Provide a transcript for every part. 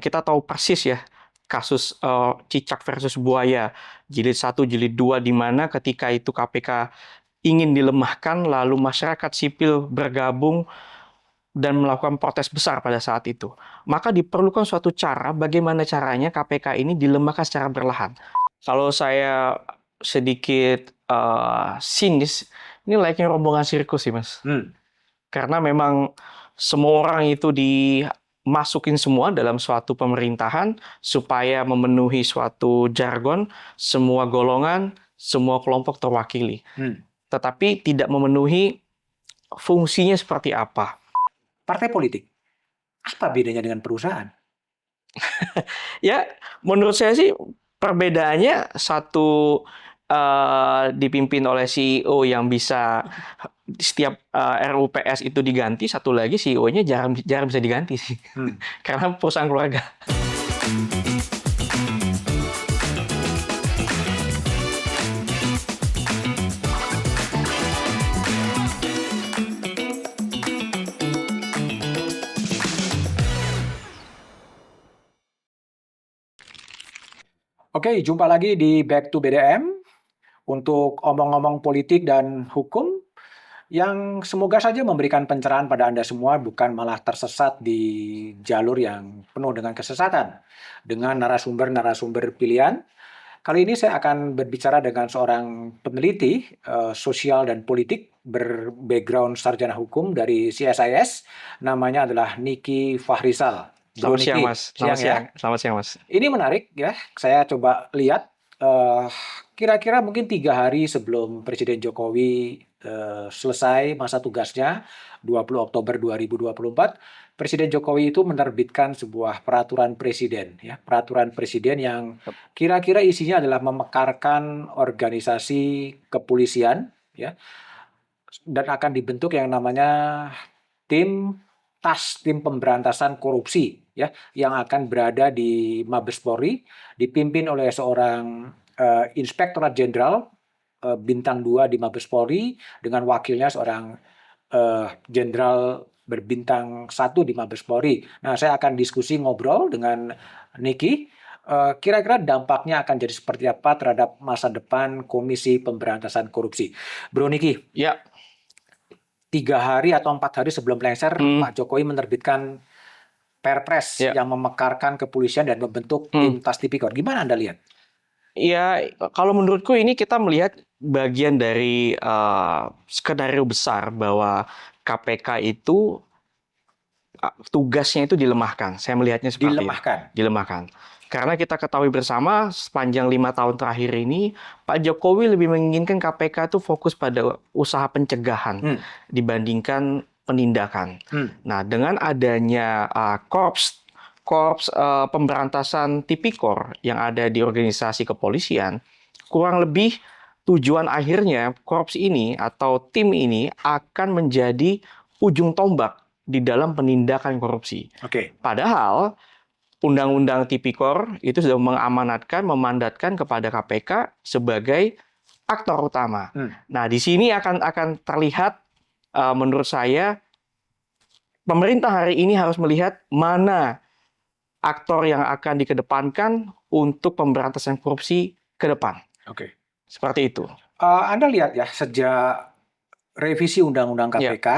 kita tahu persis ya kasus cicak versus buaya jilid 1, jilid 2 di mana ketika itu KPK ingin dilemahkan lalu masyarakat sipil bergabung dan melakukan protes besar pada saat itu. Maka diperlukan suatu cara bagaimana caranya KPK ini dilemahkan secara perlahan. Kalau saya sedikit sinis, ini layaknya rombongan sirkus sih, Mas. Karena memang semua orang itu dimasukin semua dalam suatu pemerintahan supaya memenuhi suatu jargon, semua golongan, semua kelompok terwakili. Tetapi tidak memenuhi fungsinya seperti apa. Partai politik, apa bedanya dengan perusahaan? Ya, menurut saya sih perbedaannya satu dipimpin oleh CEO yang bisa setiap RUPS itu diganti, satu lagi CEO-nya jarang bisa diganti sih. Karena perusahaan keluarga. Oke, jumpa lagi di Back to BDM untuk omong-omong politik dan hukum yang semoga saja memberikan pencerahan pada Anda semua, bukan malah tersesat di jalur yang penuh dengan kesesatan dengan narasumber-narasumber pilihan. Kali ini saya akan berbicara dengan seorang peneliti sosial dan politik berbackground sarjana hukum dari CSIS, namanya adalah Niki Fahrizal. Selamat siang, Mas. Selamat siang, Mas. Ini menarik ya. Saya coba lihat kira-kira mungkin 3 hari sebelum Presiden Jokowi selesai masa tugasnya, 20 Oktober 2024, Presiden Jokowi itu menerbitkan sebuah peraturan presiden, ya, peraturan presiden yang kira-kira isinya adalah memekarkan organisasi kepolisian, ya, dan akan dibentuk yang namanya tim pemberantasan korupsi, ya, yang akan berada di Mabes Polri, dipimpin oleh seorang Inspektorat Jenderal bintang 2 di Mabes Polri dengan wakilnya seorang jenderal berbintang 1 di Mabes Polri. Nah, saya akan diskusi ngobrol dengan Niki. Kira-kira dampaknya akan jadi seperti apa terhadap masa depan Komisi Pemberantasan Korupsi. Bro Niki. Ya. 3 hari atau 4 hari sebelum lengser, Pak Jokowi menerbitkan Perpres yang memekarkan kepolisian dan membentuk tim Tas Tipikor. Gimana Anda lihat? Ya, kalau menurutku ini kita melihat bagian dari skenario besar bahwa KPK itu tugasnya itu dilemahkan. Saya melihatnya seperti dilemahkan. Karena kita ketahui bersama sepanjang 5 tahun terakhir ini Pak Jokowi lebih menginginkan KPK itu fokus pada usaha pencegahan dibandingkan penindakan. Nah, dengan adanya korps pemberantasan tipikor yang ada di organisasi kepolisian, kurang lebih tujuan akhirnya korps ini atau tim ini akan menjadi ujung tombak di dalam penindakan korupsi. Padahal Undang-Undang Tipikor itu sudah memandatkan kepada KPK sebagai aktor utama. Nah, di sini akan terlihat menurut saya pemerintah hari ini harus melihat mana aktor yang akan dikedepankan untuk pemberantasan korupsi ke depan. Seperti itu. Anda lihat ya, sejak revisi Undang-Undang KPK,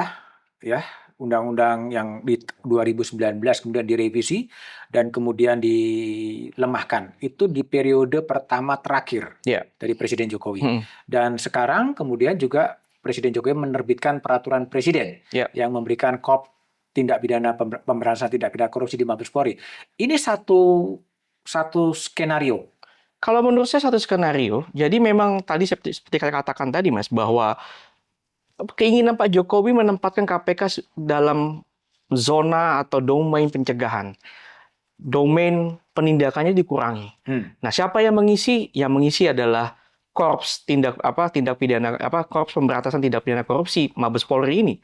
ya, Undang-Undang yang di 2019 kemudian direvisi dan kemudian dilemahkan. Itu di periode pertama terakhir dari Presiden Jokowi. Dan sekarang kemudian juga Presiden Jokowi menerbitkan peraturan presiden yang memberikan tindak pidana pemberantasan tindak pidana korupsi di Mabes Polri. Ini satu skenario. Kalau menurut saya satu skenario. Jadi memang tadi seperti saya katakan tadi, Mas, bahwa keinginan Pak Jokowi menempatkan KPK dalam zona atau domain pencegahan. Domain penindakannya dikurangi. Nah, siapa yang mengisi? Yang mengisi adalah korps korps pemberantasan tindak pidana korupsi Mabes Polri ini.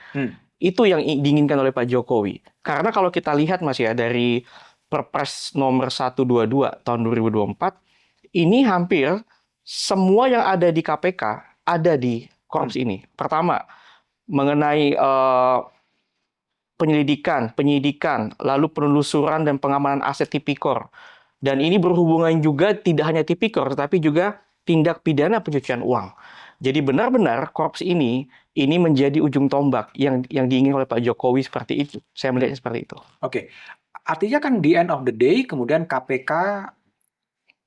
Itu yang diinginkan oleh Pak Jokowi. Karena kalau kita lihat, Mas, ya, dari Perpres nomor 122 tahun 2024, ini hampir semua yang ada di KPK ada di korps ini. Pertama, mengenai penyelidikan, penyidikan, lalu penelusuran dan pengamanan aset tipikor. Dan ini berhubungan juga tidak hanya tipikor, tetapi juga tindak pidana pencucian uang. Jadi benar-benar korupsi ini menjadi ujung tombak yang diinginkan oleh Pak Jokowi seperti itu. Saya melihatnya seperti itu. Oke, artinya kan di end of the day kemudian KPK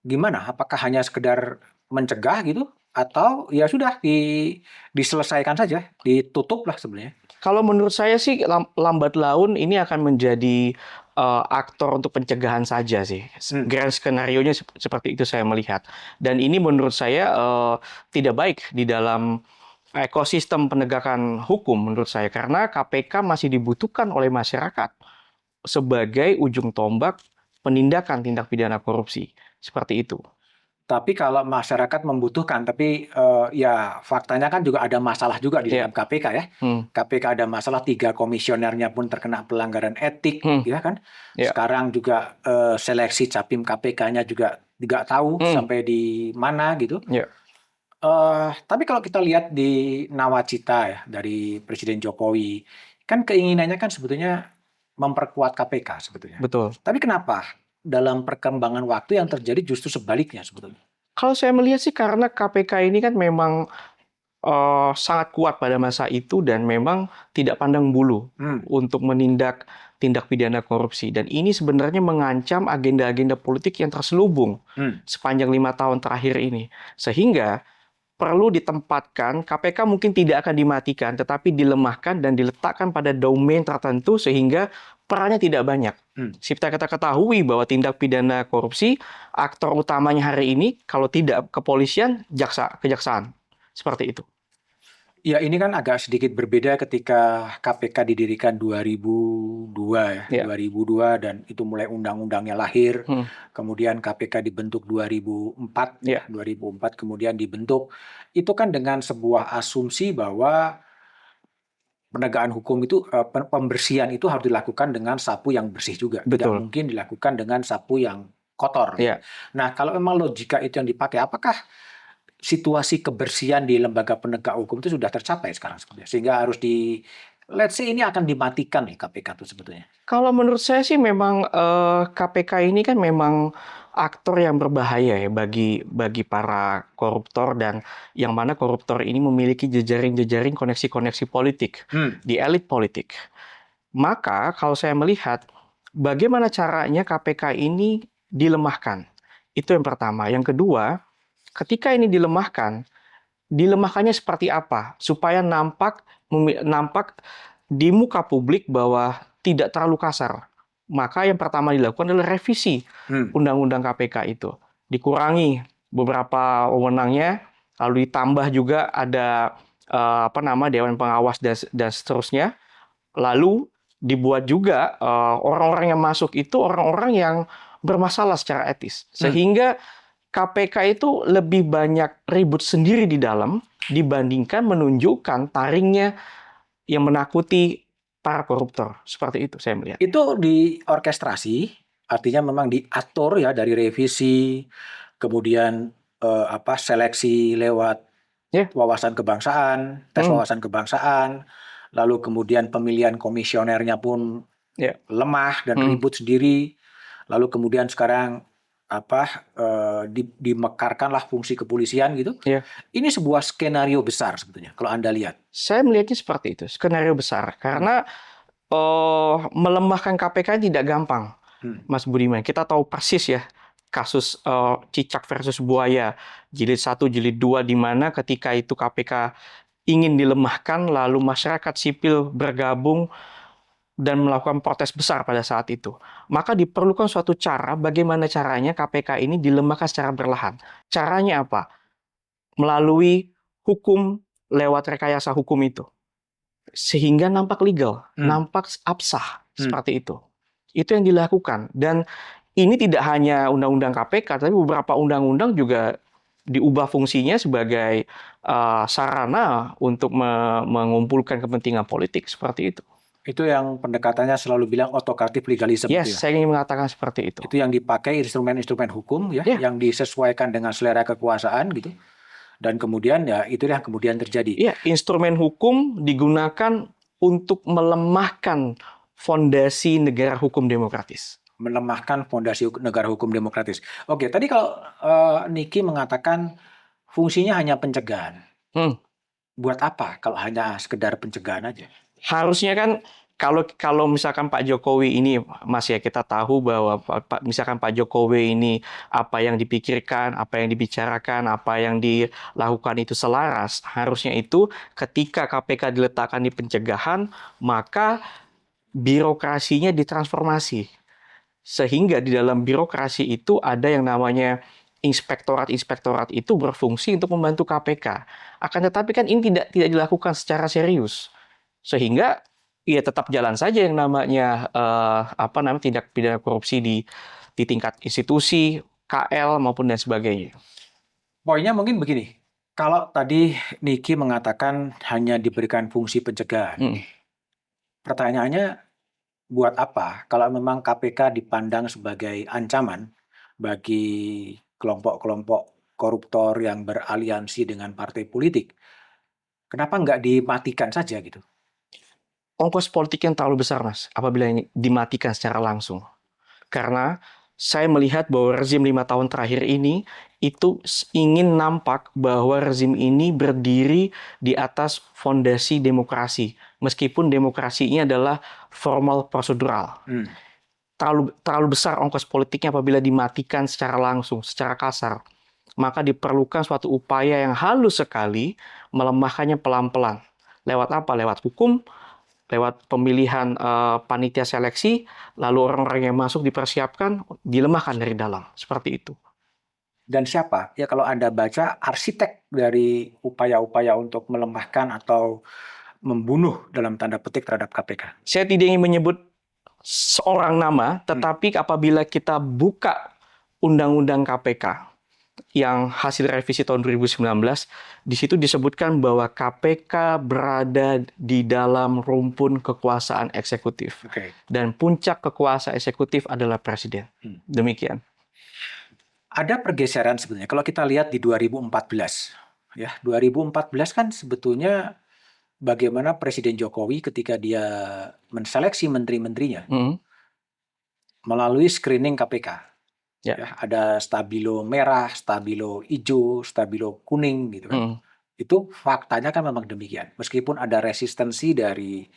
gimana? Apakah hanya sekedar mencegah gitu? Atau ya sudah diselesaikan saja, ditutup lah sebenarnya. Kalau menurut saya sih lambat laun ini akan menjadi aktor untuk pencegahan saja sih. Grand skenario-nya seperti itu saya melihat. Dan ini menurut saya tidak baik di dalam ekosistem penegakan hukum menurut saya. Karena KPK masih dibutuhkan oleh masyarakat sebagai ujung tombak penindakan tindak pidana korupsi. Seperti itu. Tapi kalau masyarakat membutuhkan, tapi ya faktanya kan juga ada masalah juga di dalam KPK ya. KPK ada masalah, 3 komisionernya pun terkena pelanggaran etik, ya kan. Sekarang juga seleksi capim KPK-nya juga tidak tahu sampai di mana gitu. Tapi kalau kita lihat di nawacita ya dari Presiden Jokowi, kan keinginannya kan sebetulnya memperkuat KPK sebetulnya. Betul. Tapi kenapa dalam perkembangan waktu yang terjadi justru sebaliknya sebetulnya? Kalau saya melihat sih karena KPK ini kan memang sangat kuat pada masa itu dan memang tidak pandang bulu untuk menindak tindak pidana korupsi. Dan ini sebenarnya mengancam agenda-agenda politik yang terselubung sepanjang 5 tahun terakhir ini. Sehingga perlu ditempatkan, KPK mungkin tidak akan dimatikan, tetapi dilemahkan dan diletakkan pada domain tertentu sehingga perannya tidak banyak. Kita ketahui bahwa tindak pidana korupsi, aktor utamanya hari ini, kalau tidak kepolisian, kejaksaan. Seperti itu. Ya, ini kan agak sedikit berbeda ketika KPK didirikan 2002 ya. 2002 dan itu mulai undang-undangnya lahir. Kemudian KPK dibentuk 2004, 2004 kemudian dibentuk. Itu kan dengan sebuah asumsi bahwa penegakan hukum itu, pembersihan itu harus dilakukan dengan sapu yang bersih juga. Tidak mungkin dilakukan dengan sapu yang kotor. Nah, kalau memang logika itu yang dipakai, apakah situasi kebersihan di lembaga penegak hukum itu sudah tercapai sekarang sebetulnya, sehingga harus let's say ini akan dimatikan nih KPK itu sebetulnya? Kalau menurut saya sih memang KPK ini kan memang aktor yang berbahaya ya bagi para koruptor, dan yang mana koruptor ini memiliki jejaring-jejaring koneksi-koneksi politik di elit politik. Maka kalau saya melihat bagaimana caranya KPK ini dilemahkan, itu yang pertama. Yang kedua, ketika ini dilemahkannya seperti apa supaya nampak di muka publik bahwa tidak terlalu kasar. Maka yang pertama dilakukan adalah revisi undang-undang KPK itu. Dikurangi beberapa wewenangnya, lalu ditambah juga ada Dewan Pengawas dan seterusnya. Lalu dibuat juga orang-orang yang masuk itu orang-orang yang bermasalah secara etis. Sehingga KPK itu lebih banyak ribut sendiri di dalam dibandingkan menunjukkan taringnya yang menakuti para koruptor. Seperti itu saya melihat. Itu diorkestrasi, artinya memang diatur ya dari revisi, kemudian seleksi lewat wawasan kebangsaan, tes wawasan kebangsaan, lalu kemudian pemilihan komisionernya pun lemah dan ribut sendiri, lalu kemudian sekarang dimekarkanlah fungsi kepolisian gitu. Ini sebuah skenario besar sebetulnya kalau Anda lihat. Saya melihatnya seperti itu, skenario besar. Karena melemahkan KPK tidak gampang, Mas Budiman. Kita tahu persis ya kasus cicak versus buaya, jilid 1, jilid 2, di mana ketika itu KPK ingin dilemahkan, lalu masyarakat sipil bergabung dan melakukan protes besar pada saat itu. Maka diperlukan suatu cara, bagaimana caranya KPK ini dilemahkan secara berlahan. Caranya apa? Melalui hukum, lewat rekayasa hukum itu. Sehingga nampak legal, nampak absah, seperti itu. Itu yang dilakukan. Dan ini tidak hanya undang-undang KPK, tapi beberapa undang-undang juga diubah fungsinya sebagai sarana untuk mengumpulkan kepentingan politik, seperti itu. Itu yang pendekatannya selalu bilang otokratif legalisme. Yes, saya ingin mengatakan seperti itu. Itu yang dipakai instrumen-instrumen hukum ya, yang disesuaikan dengan selera kekuasaan gitu. Dan kemudian ya itu yang kemudian terjadi. Iya, instrumen hukum digunakan untuk melemahkan fondasi negara hukum demokratis. Melemahkan fondasi negara hukum demokratis. Oke, tadi kalau Niki mengatakan fungsinya hanya pencegahan. Hmm. Buat apa kalau hanya sekedar pencegahan aja? Harusnya kan kalau misalkan Pak Jokowi ini, Mas, ya, kita tahu bahwa misalkan Pak Jokowi ini apa yang dipikirkan, apa yang dibicarakan, apa yang dilakukan itu selaras, harusnya itu ketika KPK diletakkan di pencegahan, maka birokrasinya ditransformasi. Sehingga di dalam birokrasi itu ada yang namanya inspektorat-inspektorat itu berfungsi untuk membantu KPK. Akan tetapi kan ini tidak dilakukan secara serius. Sehingga ya tetap jalan saja yang namanya tindak pidana korupsi di tingkat institusi, KL maupun dan sebagainya. Poinnya mungkin begini. Kalau tadi Niki mengatakan hanya diberikan fungsi pencegahan. Pertanyaannya, buat apa kalau memang KPK dipandang sebagai ancaman bagi kelompok-kelompok koruptor yang beraliansi dengan partai politik? Kenapa nggak dimatikan saja gitu? Ongkos politik yang terlalu besar, Mas, apabila ini dimatikan secara langsung. Karena saya melihat bahwa rezim 5 tahun terakhir ini itu ingin nampak bahwa rezim ini berdiri di atas fondasi demokrasi. Meskipun demokrasinya adalah formal prosedural. Terlalu besar ongkos politiknya apabila dimatikan secara langsung, secara kasar. Maka diperlukan suatu upaya yang halus sekali melemahkannya pelan-pelan. Lewat apa? Lewat hukum, lewat pemilihan panitia seleksi, lalu orang-orang yang masuk dipersiapkan, dilemahkan dari dalam. Seperti itu. Dan siapa? Ya kalau Anda baca arsitek dari upaya-upaya untuk melemahkan atau membunuh dalam tanda petik terhadap KPK. Saya tidak ingin menyebut seorang nama, tetapi apabila kita buka Undang-Undang KPK yang hasil revisi tahun 2019, di situ disebutkan bahwa KPK berada di dalam rumpun kekuasaan eksekutif. Dan puncak kekuasaan eksekutif adalah presiden. Demikian. Ada pergeseran sebenarnya. Kalau kita lihat di 2014, ya 2014 kan sebetulnya bagaimana Presiden Jokowi ketika dia menseleksi menteri-menterinya melalui screening KPK. Ya, ada stabilo merah, stabilo hijau, stabilo kuning gitu kan. Itu faktanya kan memang demikian. Meskipun ada resistensi dari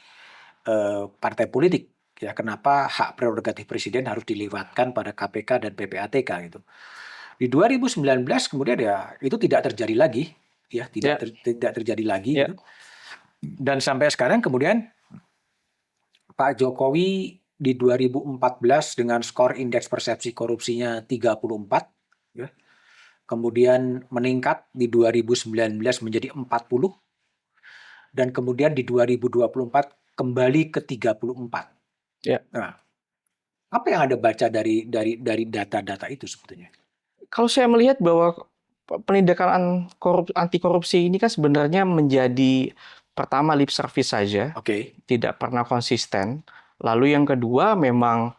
partai politik, ya kenapa hak prerogatif presiden harus diliwatkan pada KPK dan PPATK gitu. Di 2019 kemudian ya itu tidak terjadi lagi, ya tidak terjadi lagi. Gitu. Dan sampai sekarang kemudian Pak Jokowi di 2014 dengan skor indeks persepsi korupsinya 34, ya. Kemudian meningkat di 2019 menjadi 40, dan kemudian di 2024 kembali ke 34. Nah, apa yang Anda baca dari data-data itu sebetulnya? Kalau saya melihat bahwa penindakan anti korupsi ini kan sebenarnya menjadi pertama lip service saja, tidak pernah konsisten. Lalu yang kedua memang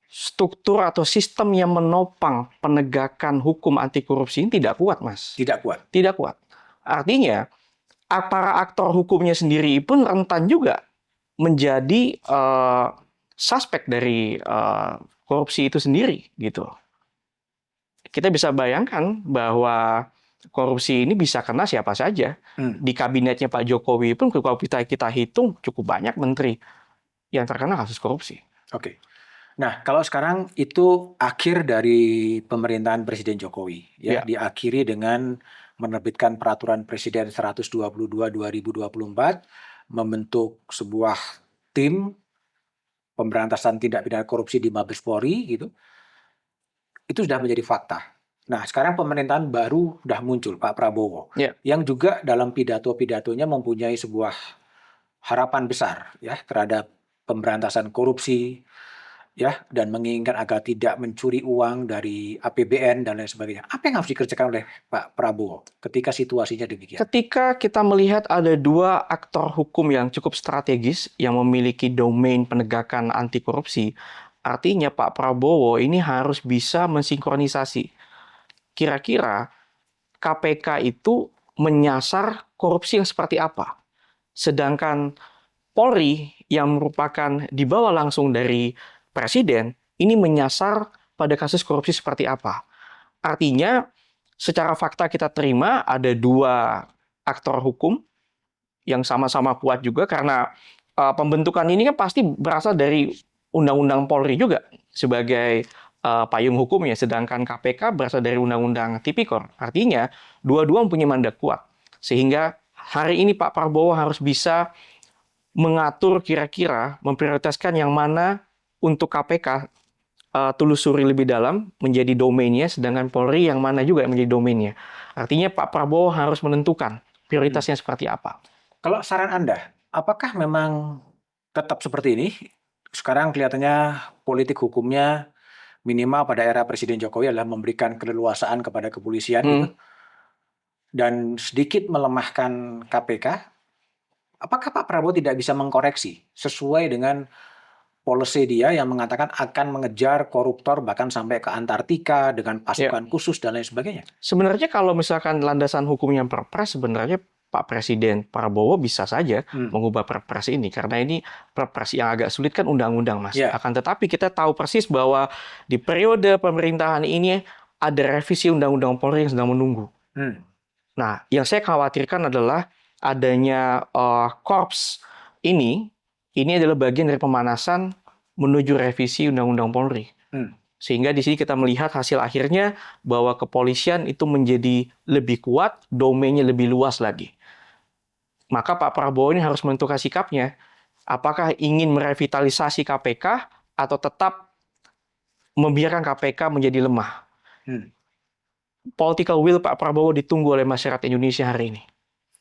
struktur atau sistem yang menopang penegakan hukum anti korupsi ini tidak kuat, Mas. Tidak kuat. Tidak kuat. Artinya para aktor hukumnya sendiri pun rentan juga menjadi suspek dari korupsi itu sendiri, gitu. Kita bisa bayangkan bahwa korupsi ini bisa kena siapa saja. Di kabinetnya Pak Jokowi pun kalau kita hitung cukup banyak menteri yang terkena kasus korupsi. Nah, kalau sekarang itu akhir dari pemerintahan Presiden Jokowi, ya, diakhiri dengan menerbitkan Peraturan Presiden 122/2024, membentuk sebuah tim pemberantasan tindak pidana korupsi di Mabes Polri, gitu. Itu sudah menjadi fakta. Nah, sekarang pemerintahan baru sudah muncul, Pak Prabowo, yang juga dalam pidato-pidatonya mempunyai sebuah harapan besar, ya, terhadap pemberantasan korupsi, ya, dan menginginkan agar tidak mencuri uang dari APBN dan lain sebagainya. Apa yang harus dikerjakan oleh Pak Prabowo ketika situasinya demikian? Ketika kita melihat ada dua aktor hukum yang cukup strategis yang memiliki domain penegakan anti korupsi, artinya Pak Prabowo ini harus bisa mensinkronisasi. Kira-kira KPK itu menyasar korupsi yang seperti apa? Sedangkan Polri yang merupakan di bawah langsung dari presiden ini menyasar pada kasus korupsi seperti apa. Artinya, secara fakta kita terima ada dua aktor hukum yang sama-sama kuat juga karena pembentukan ini kan pasti berasal dari Undang-Undang Polri juga sebagai payung hukumnya, sedangkan KPK berasal dari Undang-Undang Tipikor. Artinya, dua-dua mempunyai mandat kuat. Sehingga hari ini Pak Prabowo harus bisa mengatur kira-kira, memprioritaskan yang mana untuk KPK telusuri lebih dalam menjadi domainnya, sedangkan Polri yang mana juga yang menjadi domainnya. Artinya Pak Prabowo harus menentukan prioritasnya seperti apa. Kalau saran Anda, apakah memang tetap seperti ini? Sekarang kelihatannya politik hukumnya minimal pada era Presiden Jokowi adalah memberikan keleluasaan kepada kepolisian gitu, dan sedikit melemahkan KPK. Apakah Pak Prabowo tidak bisa mengkoreksi sesuai dengan policy dia yang mengatakan akan mengejar koruptor bahkan sampai ke Antartika dengan Ya, pasukan khusus dan lain sebagainya? sebenarnya kalau misalkan landasan hukumnya Perpres, sebenarnya Pak Presiden Prabowo bisa saja mengubah Perpres ini karena ini Perpres yang agak sulit kan undang-undang, Mas. Ya, Akan tetapi kita tahu persis bahwa di periode pemerintahan ini ada revisi Undang-Undang Polri yang sedang menunggu. Nah, yang saya khawatirkan adalah adanya korps ini adalah bagian dari pemanasan menuju revisi Undang-Undang Polri. Sehingga di sini kita melihat hasil akhirnya bahwa kepolisian itu menjadi lebih kuat, domainnya lebih luas lagi. Maka Pak Prabowo ini harus menentukan sikapnya. Apakah ingin merevitalisasi KPK atau tetap membiarkan KPK menjadi lemah? Political will Pak Prabowo ditunggu oleh masyarakat Indonesia hari ini.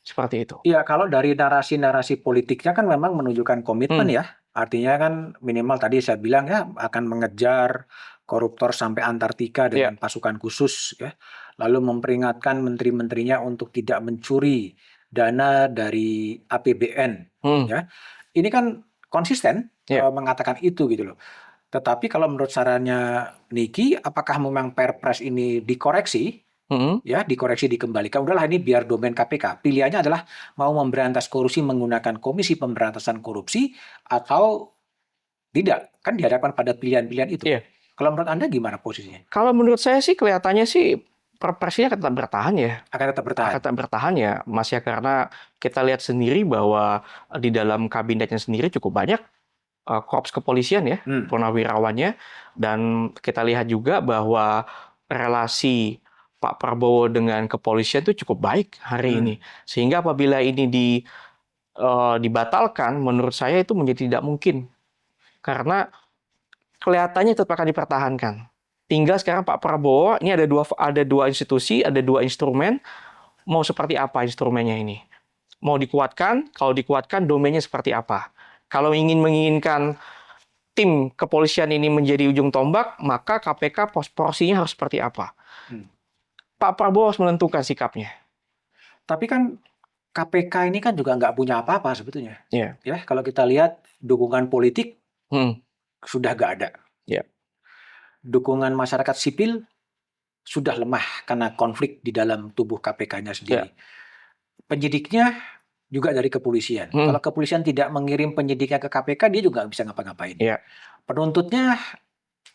Seperti itu. Iya, kalau dari narasi-narasi politiknya kan memang menunjukkan komitmen ya. Artinya kan minimal tadi saya bilang ya akan mengejar koruptor sampai Antartika dengan pasukan khusus ya. Lalu memperingatkan menteri-menterinya untuk tidak mencuri dana dari APBN ya. Ini kan konsisten mengatakan itu gitu loh. Tetapi kalau menurut sarannya Niki, apakah memang Perpres ini dikoreksi? Ya, dikoreksi, dikembalikan. Udahlah ini biar domain KPK. Pilihannya adalah mau memberantas korupsi menggunakan Komisi Pemberantasan Korupsi atau tidak. Kan dihadapkan pada pilihan-pilihan itu. Kalau menurut Anda gimana posisinya? Kalau menurut saya sih kelihatannya sih Perpresnya akan tetap bertahan ya. Akan tetap bertahan. Akan tetap bertahan ya, Mas ya, karena kita lihat sendiri bahwa di dalam kabinetnya sendiri cukup banyak korps kepolisian ya, purnawirawannya, dan kita lihat juga bahwa relasi Pak Prabowo dengan kepolisian itu cukup baik hari ini. Sehingga apabila ini dibatalkan, menurut saya itu menjadi tidak mungkin. Karena kelihatannya tetap akan dipertahankan. Tinggal sekarang Pak Prabowo, ini ada dua institusi, ada dua instrumen, mau seperti apa instrumennya ini? Mau dikuatkan, kalau dikuatkan domainnya seperti apa? Kalau menginginkan tim kepolisian ini menjadi ujung tombak, maka KPK porsinya harus seperti apa? Pak Prabowo harus menentukan sikapnya. Tapi kan KPK ini kan juga nggak punya apa-apa sebetulnya. Ya, kalau kita lihat dukungan politik sudah nggak ada. Dukungan masyarakat sipil sudah lemah karena konflik di dalam tubuh KPK-nya sendiri. Penyidiknya juga dari kepolisian. Kalau kepolisian tidak mengirim penyidiknya ke KPK, dia juga nggak bisa ngapa-ngapain. Penuntutnya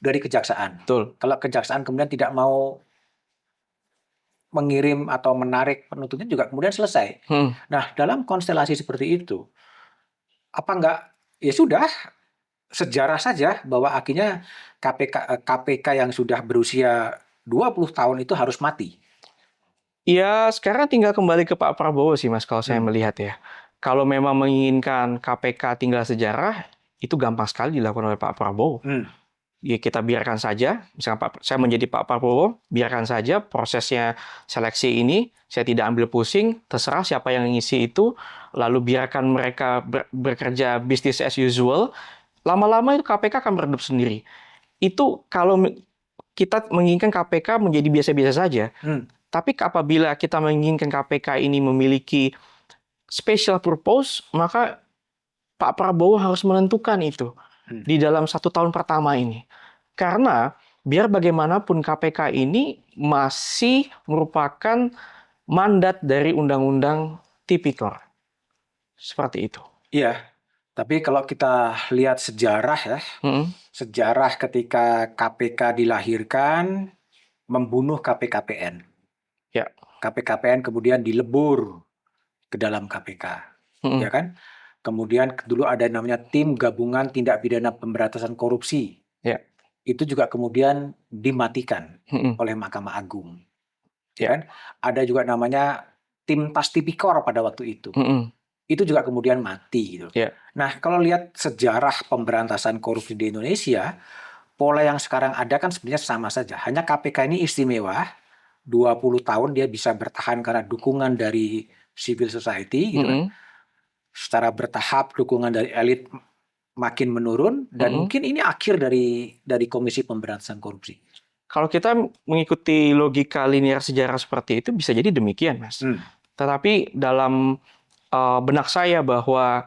dari kejaksaan. Kalau kejaksaan kemudian tidak mau mengirim atau menarik penuntutnya juga kemudian selesai. Nah, dalam konstelasi seperti itu, apa enggak, ya sudah, sejarah saja bahwa akhirnya KPK yang sudah berusia 20 tahun itu harus mati. Ya, sekarang tinggal kembali ke Pak Prabowo sih, Mas, kalau saya melihat ya. Kalau memang menginginkan KPK tinggal sejarah, itu gampang sekali dilakukan oleh Pak Prabowo. Ya, kita biarkan saja, misalkan saya menjadi Pak Prabowo, biarkan saja prosesnya seleksi ini, saya tidak ambil pusing, terserah siapa yang ngisi itu, lalu biarkan mereka bekerja business as usual, lama-lama itu KPK akan meredup sendiri. Itu kalau kita menginginkan KPK menjadi biasa-biasa saja. Tapi apabila kita menginginkan KPK ini memiliki special purpose, maka Pak Prabowo harus menentukan itu di dalam 1 tahun pertama ini. Karena biar bagaimanapun KPK ini masih merupakan mandat dari Undang-Undang Tipikor. Seperti itu. Iya. Tapi kalau kita lihat sejarah ya, Mm-mm. sejarah ketika KPK dilahirkan, membunuh KPKPN. Ya. KPKPN kemudian dilebur ke dalam KPK, ya Mm-mm. kan? Kemudian dulu ada namanya Tim Gabungan Tindak Pidana Pemberantasan Korupsi. Ya. Itu juga kemudian dimatikan Mm-mm. oleh Mahkamah Agung, ya Ya. kan? Ada juga namanya Tim Tas Tipikor pada waktu itu. Mm-mm. Itu juga kemudian mati gitu. Ya. Nah, kalau lihat sejarah pemberantasan korupsi di Indonesia, pola yang sekarang ada kan sebenarnya sama saja. Hanya KPK ini istimewa, 20 tahun dia bisa bertahan karena dukungan dari civil society gitu kan. Mm-mm. Secara bertahap dukungan dari elit makin menurun dan Mm-mm. mungkin ini akhir dari Komisi Pemberantasan Korupsi. Kalau kita mengikuti logika linear sejarah seperti itu bisa jadi demikian, Mas. Hmm. Tetapi dalam benak saya bahwa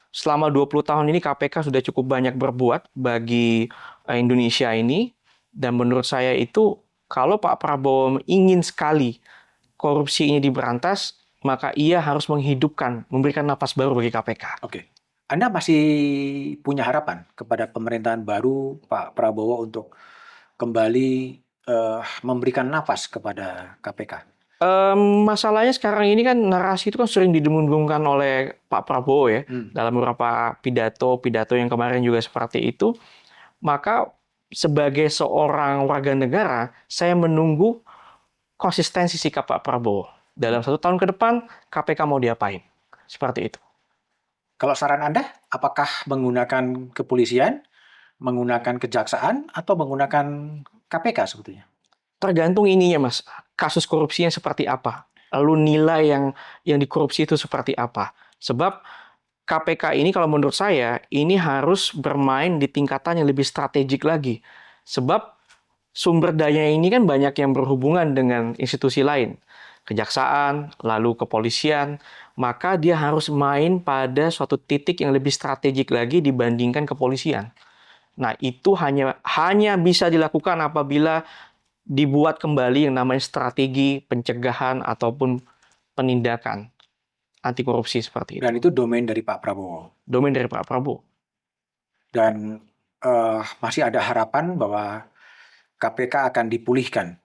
selama 20 tahun ini KPK sudah cukup banyak berbuat bagi Indonesia ini, dan menurut saya itu kalau Pak Prabowo ingin sekali korupsi ini diberantas, maka ia harus menghidupkan, memberikan napas baru bagi KPK. Oke. Anda masih punya harapan kepada pemerintahan baru Pak Prabowo untuk kembali memberikan nafas kepada KPK? Masalahnya sekarang ini kan narasi itu kan sering didengung-dengungkan oleh Pak Prabowo ya, Hmm. dalam beberapa pidato yang kemarin juga seperti itu. Maka sebagai seorang warga negara, saya menunggu konsistensi sikap Pak Prabowo. Dalam 1 tahun ke depan, KPK mau diapain? Seperti itu. Kalau saran Anda, apakah menggunakan kepolisian, menggunakan kejaksaan, atau menggunakan KPK sebetulnya? Tergantung ininya, Mas. Kasus korupsinya seperti apa? Lalu nilai yang dikorupsi itu seperti apa? Sebab KPK ini kalau menurut saya ini harus bermain di tingkatan yang lebih strategik lagi. Sebab sumber daya ini kan banyak yang berhubungan dengan institusi lain. Kejaksaan, lalu kepolisian, maka dia harus main pada suatu titik yang lebih strategik lagi dibandingkan kepolisian. Nah, itu hanya bisa dilakukan apabila dibuat kembali yang namanya strategi pencegahan ataupun penindakan anti korupsi seperti itu. Dan itu domain dari Pak Prabowo. Domain dari Pak Prabowo. Dan masih ada harapan bahwa KPK akan dipulihkan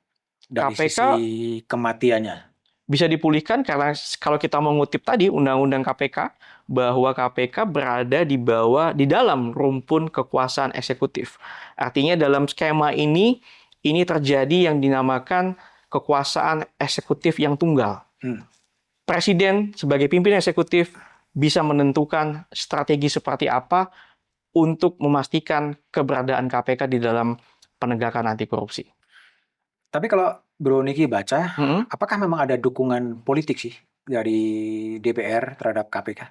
dari KPK sisi kematiannya. bisa dipulihkan karena kalau kita mengutip tadi Undang-Undang KPK bahwa KPK berada di dalam rumpun kekuasaan eksekutif. Artinya dalam skema ini terjadi yang dinamakan kekuasaan eksekutif yang tunggal. Hmm. Presiden sebagai pimpinan eksekutif bisa menentukan strategi seperti apa untuk memastikan keberadaan KPK di dalam penegakan anti korupsi. Tapi kalau Bro Niki baca, Mm-mm. apakah memang ada dukungan politik sih dari DPR terhadap KPK?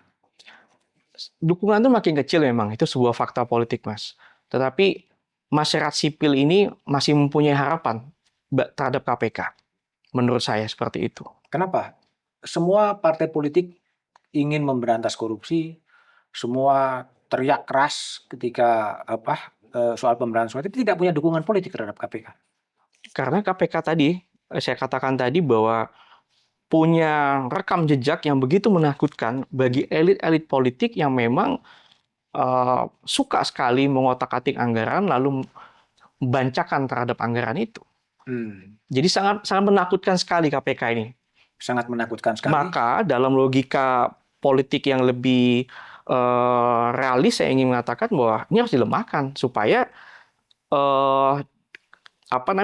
Dukungan itu makin kecil memang, itu sebuah fakta politik, Mas. Tetapi masyarakat sipil ini masih mempunyai harapan terhadap KPK. Menurut saya seperti itu. Kenapa? Semua partai politik ingin memberantas korupsi, semua teriak keras ketika soal pemberantasan korupsi, tapi tidak punya dukungan politik terhadap KPK. Karena KPK tadi, saya katakan tadi bahwa punya rekam jejak yang begitu menakutkan bagi elit-elit politik yang memang suka sekali mengotak-atik anggaran lalu bancakan terhadap anggaran itu. Jadi sangat sangat menakutkan sekali KPK ini. Sangat menakutkan sekali. Maka dalam logika politik yang lebih realis, saya ingin mengatakan bahwa ini harus dilemahkan supaya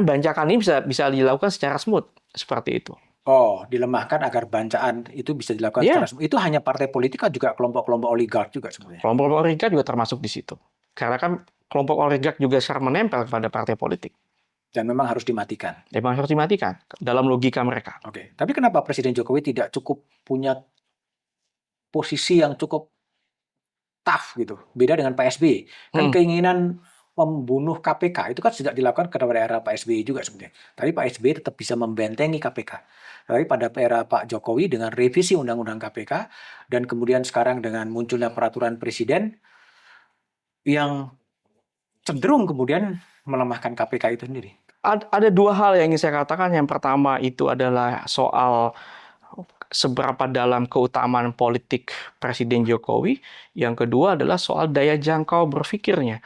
bancakan ini bisa dilakukan secara smooth seperti itu. Oh, dilemahkan agar bancaan itu bisa dilakukan secara smooth. Itu hanya partai politik atau juga kelompok-kelompok oligark juga sebenarnya? Kelompok oligark juga termasuk di situ. Karena kan kelompok oligark juga secara menempel kepada partai politik. Dan memang harus dimatikan. Memang harus dimatikan dalam logika mereka. Oke. Tapi kenapa Presiden Jokowi tidak cukup punya posisi yang cukup tough gitu? Beda dengan Pak SBY. Kan keinginan membunuh KPK itu kan sudah dilakukan kepada era Pak SBY juga sebenarnya. Tapi Pak SBY tetap bisa membentengi KPK. Tapi pada era Pak Jokowi dengan revisi Undang-Undang KPK dan kemudian sekarang dengan munculnya peraturan presiden yang cenderung kemudian melemahkan KPK itu sendiri. Ada dua hal yang ingin saya katakan. Yang pertama itu adalah soal seberapa dalam keutamaan politik Presiden Jokowi. Yang kedua adalah soal daya jangkau berpikirnya.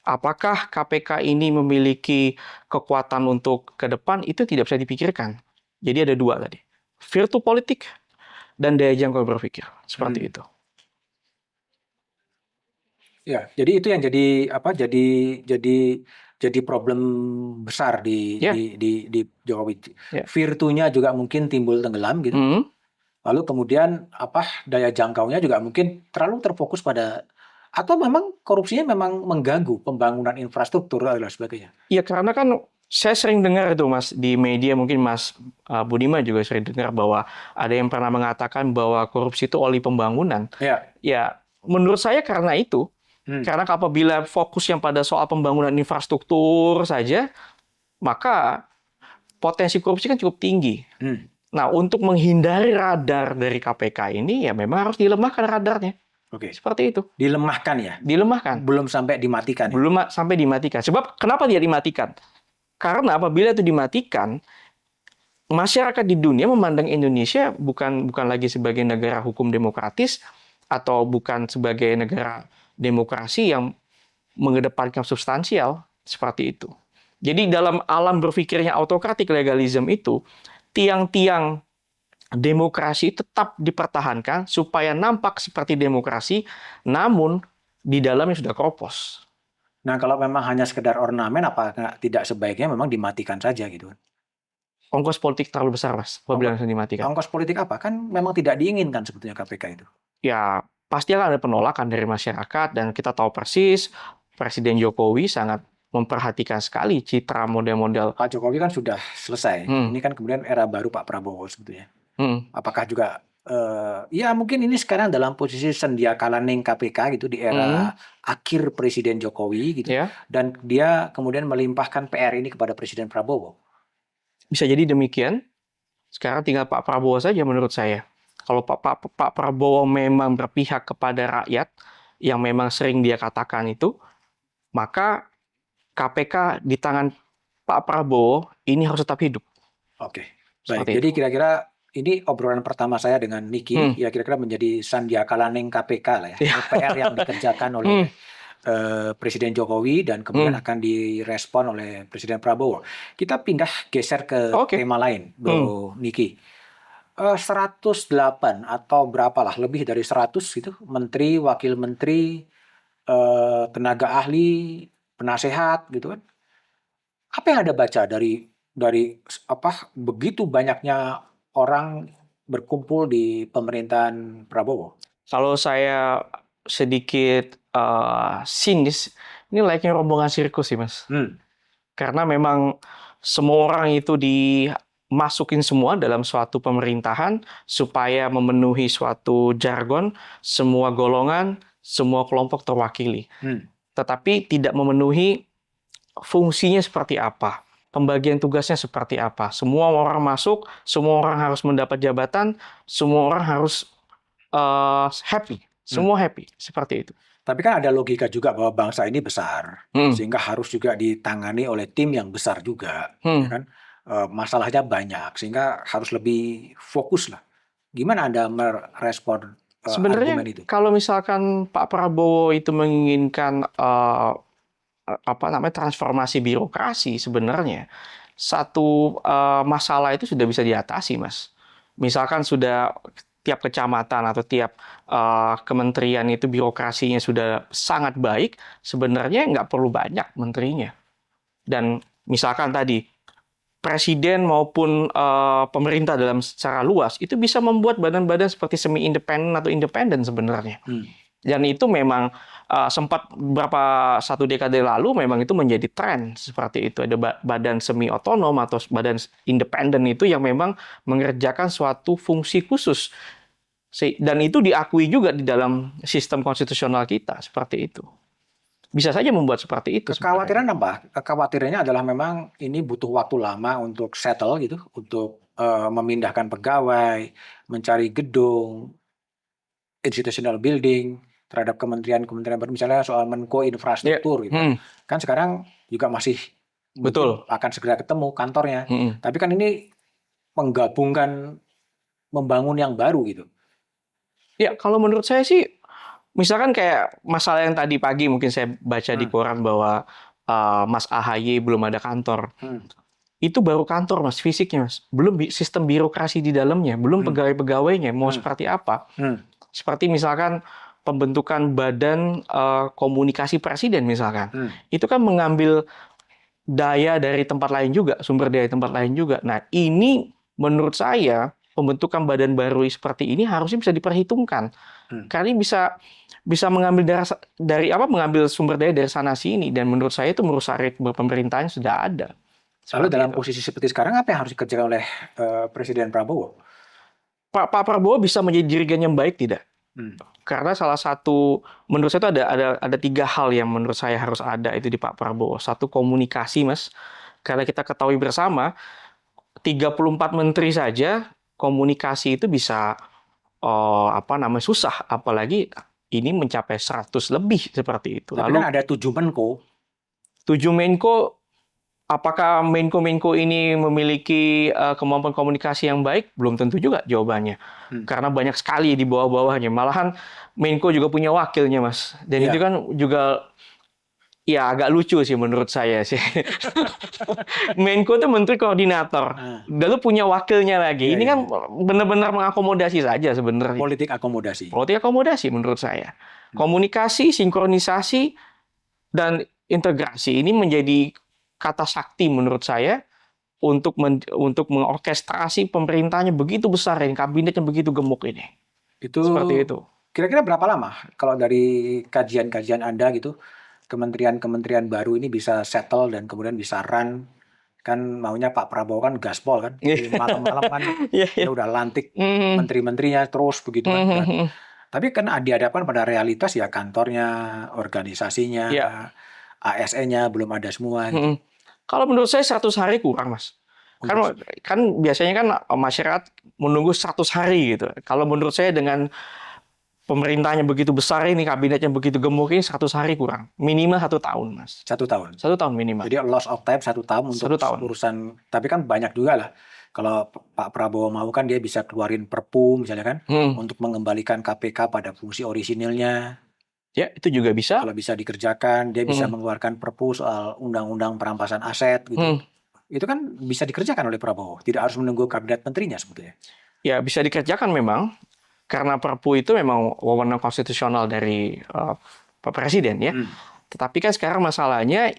Apakah KPK ini memiliki kekuatan untuk ke depan, itu tidak bisa dipikirkan. Jadi ada dua tadi. Virtu politik dan daya jangkau berpikir. Seperti itu. Ya, jadi itu yang jadi problem besar di Ya. di Jokowi. Ya. Virtunya juga mungkin timbul tenggelam gitu. Lalu kemudian daya jangkaunya juga mungkin terlalu terfokus pada, atau memang korupsinya memang mengganggu pembangunan infrastruktur dan sebagainya. Ya, karena kan saya sering dengar itu Mas di media, mungkin Mas Budiman juga sering dengar bahwa ada yang pernah mengatakan bahwa korupsi itu oli pembangunan. Ya, menurut saya karena itu. Karena apabila fokus yang pada soal pembangunan infrastruktur saja, maka potensi korupsi kan cukup tinggi. Nah, untuk menghindari radar dari KPK ini, ya memang harus dilemahkan radarnya. Seperti itu. Dilemahkan ya? Dilemahkan. Belum sampai dimatikan. Belum sampai dimatikan. Sebab kenapa dia dimatikan? Karena apabila itu dimatikan, masyarakat di dunia memandang Indonesia bukan lagi sebagai negara hukum demokratis atau bukan sebagai negara demokrasi yang mengedepankan substansial seperti itu. Jadi dalam alam berpikirnya autokratik legalisme itu, tiang-tiang demokrasi tetap dipertahankan supaya nampak seperti demokrasi, namun di dalamnya sudah keropos. Nah, kalau memang hanya sekedar ornamen, apakah tidak sebaiknya memang dimatikan saja gitu? Ongkos politik terlalu besar, Mas, apabila langsung dimatikan. Ongkos politik apa? Kan memang tidak diinginkan sebetulnya KPK itu. Ya, pasti akan ada penolakan dari masyarakat, dan kita tahu persis Presiden Jokowi sangat memperhatikan sekali citra model-model. Pak Jokowi kan sudah selesai. Ini kan kemudian era baru Pak Prabowo sebetulnya. Apakah juga ya mungkin ini sekarang dalam posisi sendia kalaning KPK gitu di era akhir Presiden Jokowi gitu, dan dia kemudian melimpahkan PR ini kepada Presiden Prabowo. Bisa jadi demikian. Sekarang tinggal Pak Prabowo saja menurut saya. Kalau Pak Prabowo memang berpihak kepada rakyat yang memang sering dia katakan itu, maka KPK di tangan Pak Prabowo ini harus tetap hidup. Oke, baik. Jadi kira-kira ini obrolan pertama saya dengan Niki, ya kira-kira menjadi sandia kalaning KPK lah ya. PR yang dikerjakan oleh Presiden Jokowi dan kemudian akan direspon oleh Presiden Prabowo. Kita pindah geser ke tema lain, Bro Niki. 108 atau berapalah, lebih dari 100 gitu, menteri, wakil menteri, tenaga ahli, penasehat gitu kan. Apa yang Anda baca dari begitu banyaknya orang berkumpul di pemerintahan Prabowo? Kalau saya sedikit sinis, ini layaknya rombongan sirkus sih, Mas. Karena memang semua orang itu dimasukin semua dalam suatu pemerintahan supaya memenuhi suatu jargon, semua golongan, semua kelompok terwakili. Tetapi tidak memenuhi fungsinya seperti apa, pembagian tugasnya seperti apa. Semua orang masuk, semua orang harus mendapat jabatan, semua orang harus happy, semua happy, seperti itu. Tapi kan ada logika juga bahwa bangsa ini besar, sehingga harus juga ditangani oleh tim yang besar juga, ya kan? Masalahnya banyak, sehingga harus lebih fokus lah. Gimana Anda merespon sebenarnya argumen itu? Kalau misalkan Pak Prabowo itu menginginkan transformasi birokrasi, sebenarnya satu masalah itu sudah bisa diatasi, Mas. Misalkan sudah tiap kecamatan atau tiap kementerian itu birokrasinya sudah sangat baik, sebenarnya nggak perlu banyak menterinya. Dan misalkan tadi, presiden maupun pemerintah dalam secara luas itu bisa membuat badan-badan seperti semi-independen atau independen sebenarnya. Dan itu memang sempat satu dekade lalu memang itu menjadi tren seperti itu. Ada badan semi-otonom atau badan independen itu yang memang mengerjakan suatu fungsi khusus. Dan itu diakui juga di dalam sistem konstitusional kita, seperti itu. Bisa saja membuat seperti itu. Kekhawatiran apa? Kekhawatirannya adalah memang ini butuh waktu lama untuk settle gitu, untuk memindahkan pegawai, mencari gedung, institutional building terhadap kementerian-kementerian baru, misalnya soal Menko Infrastruktur gitu. Kan sekarang juga masih betul akan segera ketemu kantornya. Tapi kan ini menggabungkan membangun yang baru gitu. Ya, kalau menurut saya sih, misalkan kayak masalah yang tadi pagi mungkin saya baca di Hmm. koran bahwa Mas AHY belum ada kantor. Hmm. Itu baru kantor, Mas, fisiknya, Mas. Belum sistem birokrasi di dalamnya, belum Hmm. pegawai-pegawainya mau Hmm. seperti apa. Hmm. Seperti misalkan pembentukan badan komunikasi presiden misalkan. Hmm. Itu kan mengambil daya dari tempat lain juga, sumber daya tempat lain juga. Nah, ini menurut saya pembentukan badan baru seperti ini harusnya bisa diperhitungkan. Hmm. Karena ini bisa mengambil dari apa mengambil sumber daya dari sana sini, dan menurut saya itu merusak ritme pemerintahan yang sudah ada. Lalu Seperti dalam itu. posisi seperti sekarang apa yang harus dikerjakan oleh Presiden Prabowo? Pak Prabowo bisa menjadi dirigen yang baik tidak? Hmm. Karena salah satu menurut saya itu ada 3 hal yang menurut saya harus ada itu di Pak Prabowo. Satu, komunikasi, Mas. Karena kita ketahui bersama 34 menteri saja komunikasi itu bisa susah, apalagi ini mencapai 100 lebih seperti itu. Tapi Lalu kan ada 7 Menko. 7 Menko, apakah Menko-Menko ini memiliki kemampuan komunikasi yang baik? Belum tentu juga jawabannya. Hmm. Karena banyak sekali di bawah-bawahnya. Malahan Menko juga punya wakilnya, Mas. Dan itu Iya. kan juga ya agak lucu sih menurut saya sih. Menko itu menteri koordinator. Ah, Lalu punya wakilnya lagi. iya, Ini iya, kan iya. benar-benar mengakomodasi saja sebenarnya. Politik akomodasi. Politik akomodasi menurut saya. Hmm. Komunikasi, sinkronisasi, dan integrasi ini menjadi kata sakti menurut saya untuk mengorkestrasi pemerintahnya begitu besar ini, kabinetnya begitu gemuk ini. Itu Seperti itu. kira-kira berapa lama kalau dari kajian-kajian Anda gitu, kementerian-kementerian baru ini bisa settle dan kemudian bisa run? Kan maunya Pak Prabowo kan gaspol kan, jadi malam-malam kan Iya, iya. dia udah lantik Mhm. menteri-menterinya terus begitu kan. Dan, Mhm. tapi kan dihadapkan pada realitas ya kantornya, organisasinya, Ya. ASN-nya belum ada semua gitu. Mhm. Kalau menurut saya 100 hari kurang, Mas. Untuk Kan biasanya kan masyarakat menunggu 100 hari gitu. Kalau menurut saya dengan pemerintahnya begitu besar ini, kabinetnya begitu gemuk ini, 100 hari kurang. Minimal 1 tahun, Mas. 1 tahun. 1 tahun minimal. Jadi loss of time 1 tahun untuk 1 tahun. urusan, tapi kan banyak juga lah. Kalau Pak Prabowo mau kan dia bisa keluarin Perpu misalnya kan, untuk mengembalikan KPK pada fungsi orisinilnya. Ya, itu juga bisa. Kalau bisa dikerjakan, dia bisa mengeluarkan Perpu soal undang-undang perampasan aset gitu. Itu kan bisa dikerjakan oleh Prabowo, tidak harus menunggu kabinet menterinya sebetulnya. Ya, bisa dikerjakan memang. Karena Perpu itu memang wewenang konstitusional dari Pak Presiden ya. Tetapi kan sekarang masalahnya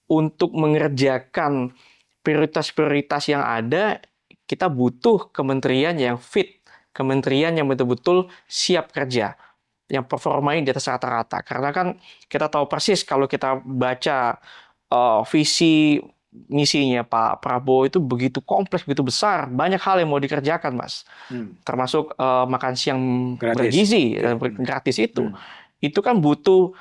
untuk mengerjakan prioritas-prioritas yang ada, kita butuh kementerian yang fit, kementerian yang betul-betul siap kerja, yang performanya di atas rata-rata. Karena kan kita tahu persis kalau kita baca visi misinya Pak Prabowo itu begitu kompleks, begitu besar, banyak hal yang mau dikerjakan, Mas. Termasuk makan siang bergizi dan gratis itu. Itu kan butuh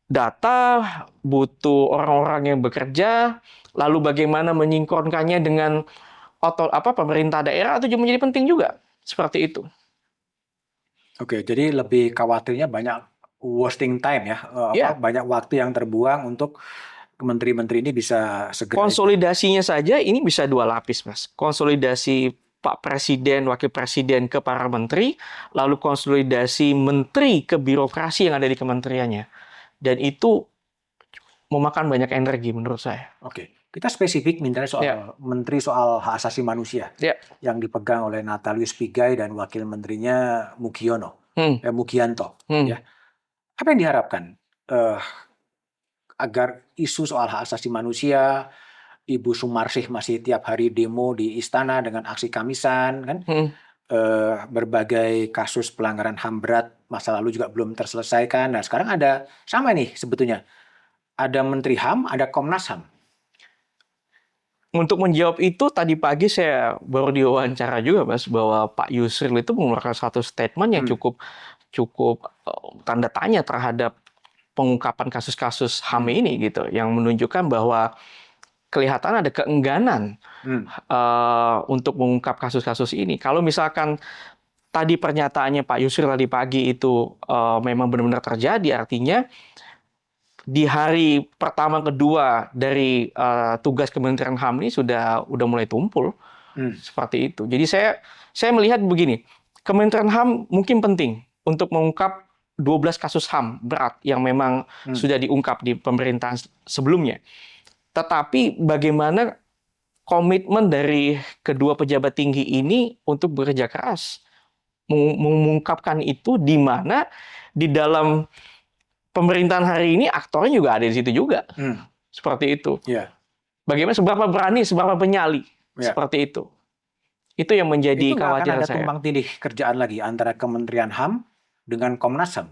data, butuh orang-orang yang bekerja, lalu bagaimana menyingkronkannya dengan pemerintah daerah itu juga menjadi penting juga. Seperti itu. Oke, jadi lebih khawatirnya banyak wasting time ya, banyak waktu yang terbuang untuk menteri-menteri ini bisa segera. Konsolidasinya saja ini bisa 2 lapis, Mas. Konsolidasi Pak Presiden, Wakil Presiden ke para menteri, lalu konsolidasi menteri ke birokrasi yang ada di kementeriannya. Dan itu memakan banyak energi menurut saya. Oke, kita spesifik misalnya soal menteri soal hak asasi manusia yang dipegang oleh Natalius Pigai dan wakil menterinya Mugianto. Ya. Apa yang diharapkan agar isu soal hak asasi manusia, Ibu Sumarsih masih tiap hari demo di istana dengan aksi Kamisan, kan? Berbagai kasus pelanggaran HAM berat masa lalu juga belum terselesaikan. Nah, sekarang ada sama nih sebetulnya. Ada Menteri HAM, ada Komnas HAM. Untuk menjawab itu, tadi pagi saya baru diwawancara juga, Mas, bahwa Pak Yusril itu mengeluarkan satu statement yang cukup tanda tanya terhadap pengungkapan kasus-kasus HAM ini gitu, yang menunjukkan bahwa kelihatan ada keengganan untuk mengungkap kasus-kasus ini. Kalau misalkan tadi pernyataannya Pak Yusril tadi pagi itu memang benar-benar terjadi, artinya di hari pertama kedua dari tugas Kementerian HAM ini sudah mulai tumpul seperti itu. Jadi saya melihat begini, Kementerian HAM mungkin penting untuk mengungkap 12 kasus HAM berat yang memang sudah diungkap di pemerintahan sebelumnya. Tetapi bagaimana komitmen dari kedua pejabat tinggi ini untuk bekerja keras mengungkapkan itu, di mana di dalam pemerintahan hari ini aktornya juga ada di situ juga. Seperti itu. Ya. Bagaimana seberapa berani, seberapa penyali. Seperti itu. Itu yang menjadi Itu nggak akan kekhawatiran ada saya. tumpang tindih kerjaan lagi antara Kementerian HAM dengan Komnas HAM.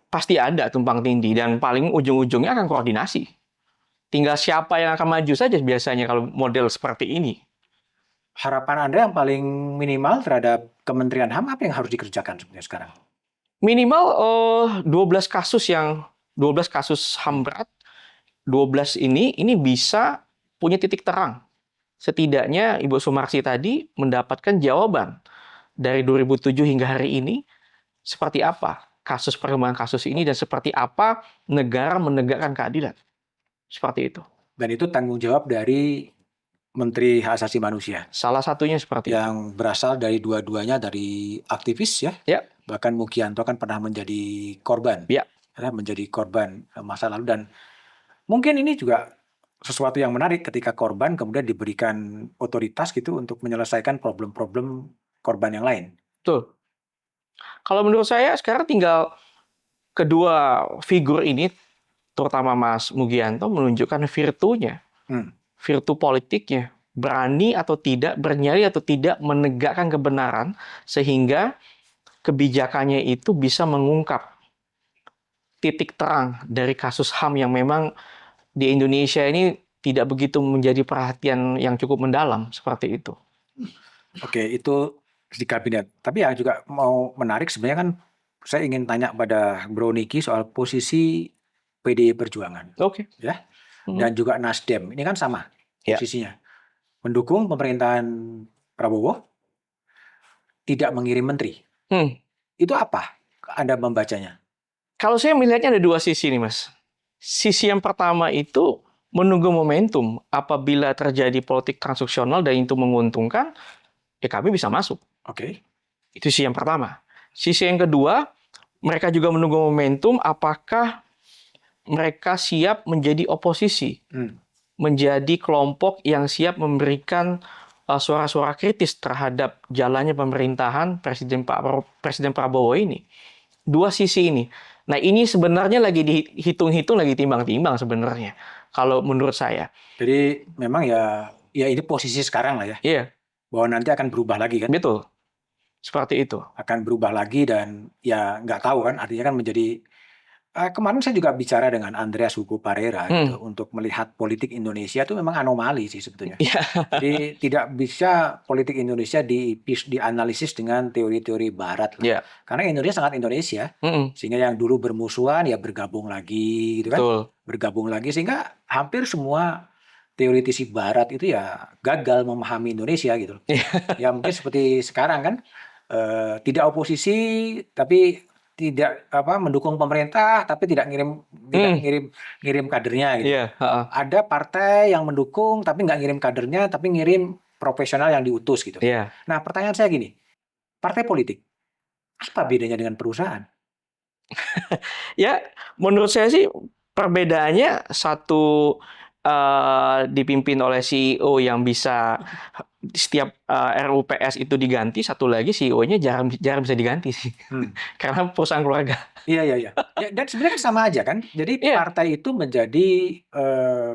Pasti ada tumpang tindih dan paling ujung-ujungnya akan koordinasi. Tinggal siapa yang akan maju saja biasanya kalau model seperti ini. Harapan Anda yang paling minimal terhadap Kementerian HAM apa yang harus dikerjakan sebenarnya sekarang? Minimal 12 kasus HAM berat. 12 ini bisa punya titik terang. Setidaknya Ibu Sumarsi tadi mendapatkan jawaban dari 2007 hingga hari ini seperti apa perkembangan kasus ini dan seperti apa negara menegakkan keadilan. Seperti itu. Dan itu tanggung jawab dari Menteri Hak Asasi Manusia. Salah satunya seperti yang berasal dari dua-duanya dari aktivis ya. Bahkan Mugianto kan pernah menjadi korban. Menjadi korban masa lalu, dan mungkin ini juga sesuatu yang menarik ketika korban kemudian diberikan otoritas gitu untuk menyelesaikan problem-problem korban yang lain. Betul. Kalau menurut saya sekarang tinggal kedua figur ini, terutama Mas Mugianto, menunjukkan virtunya. Virtu politiknya. Berani atau tidak, bernyali atau tidak menegakkan kebenaran sehingga kebijakannya itu bisa mengungkap titik terang dari kasus HAM yang memang di Indonesia ini tidak begitu menjadi perhatian yang cukup mendalam seperti itu. Oke, itu di kabinet. Tapi yang juga mau menarik sebenarnya kan saya ingin tanya pada Bro Niki soal posisi PDI Perjuangan. Ya. Dan juga Nasdem. Ini kan sama posisinya. Mendukung pemerintahan Prabowo, tidak mengirim menteri. Itu apa Anda membacanya? Kalau saya melihatnya ada dua sisi nih, Mas. Sisi yang pertama itu menunggu momentum. Apabila terjadi politik transaksional dan itu menguntungkan, ya kami bisa masuk. Itu sisi yang pertama. Sisi yang kedua, mereka juga menunggu momentum apakah mereka siap menjadi oposisi. Menjadi kelompok yang siap memberikan suara-suara kritis terhadap jalannya pemerintahan Presiden Prabowo ini. Dua sisi ini. Nah, ini sebenarnya lagi dihitung-hitung, lagi timbang-timbang sebenarnya. Kalau menurut saya. Jadi memang ya ini posisi sekarang lah ya. Bahwa nanti akan berubah lagi kan? Betul. Seperti itu. Akan berubah lagi dan ya nggak tahu kan. Artinya kan menjadi... kemarin saya juga bicara dengan Andreas Hugo Parera gitu, untuk melihat politik Indonesia itu memang anomali sih sebetulnya. Jadi tidak bisa politik Indonesia dianalisis dengan teori-teori Barat lah. Karena Indonesia sangat Indonesia, sehingga yang dulu bermusuhan ya bergabung lagi, gitu kan? Bergabung lagi sehingga hampir semua teoritisi Barat itu ya gagal memahami Indonesia gitu. Ya mungkin seperti sekarang kan, tidak oposisi tapi tidak mendukung pemerintah tapi tidak ngirim kadernya gitu. Ada partai yang mendukung tapi nggak ngirim kadernya, tapi ngirim profesional yang diutus gitu. Nah, pertanyaan saya gini, partai politik apa bedanya dengan perusahaan? Ya, menurut saya sih perbedaannya satu dipimpin oleh CEO yang bisa setiap RUPS itu diganti, satu lagi CEO-nya jarang bisa diganti sih. Karena perusahaan keluarga. Iya. Dan sebenarnya kan sama aja kan. Jadi partai itu menjadi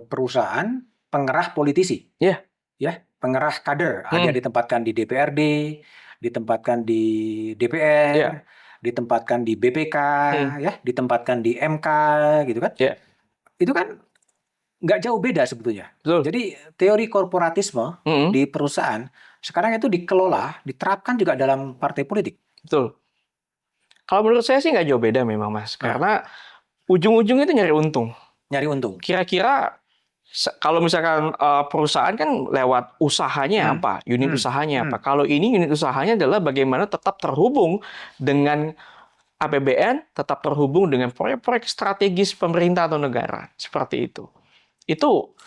perusahaan pengerah politisi. Ya, pengerah kader. Ada ditempatkan di DPRD, ditempatkan di DPR, ditempatkan di BPK, ya, ditempatkan di MK gitu kan. Itu kan nggak jauh beda sebetulnya. Jadi teori korporatisme di perusahaan sekarang itu dikelola, diterapkan juga dalam partai politik. Betul. Kalau menurut saya sih nggak jauh beda memang, Mas. Karena ujung-ujungnya itu nyari untung. Kira-kira kalau misalkan perusahaan kan lewat usahanya apa, unit usahanya apa. Kalau ini unit usahanya adalah bagaimana tetap terhubung dengan APBN, tetap terhubung dengan proyek-proyek strategis pemerintah atau negara. Seperti itu. Itu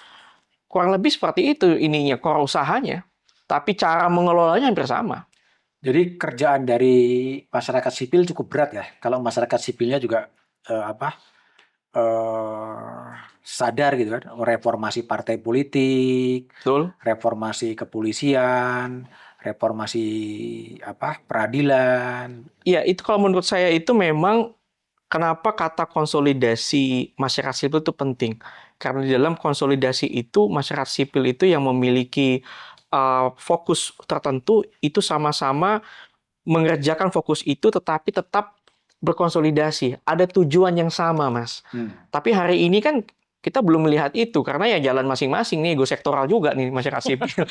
kurang lebih seperti itu ininya, core usahanya. Tapi cara mengelolanya hampir sama. Jadi kerjaan dari masyarakat sipil cukup berat ya. Kalau masyarakat sipilnya juga apa sadar gitu kan, reformasi partai politik, Betul? reformasi kepolisian, reformasi peradilan. Iya, itu kalau menurut saya itu memang kenapa kata konsolidasi masyarakat sipil itu penting. Karena di dalam konsolidasi itu masyarakat sipil itu yang memiliki fokus tertentu itu sama-sama mengerjakan fokus itu tetapi tetap berkonsolidasi. Ada tujuan yang sama, Mas. Tapi hari ini kan kita belum melihat itu karena ya jalan masing-masing nih, ego sektoral juga nih masyarakat sipil.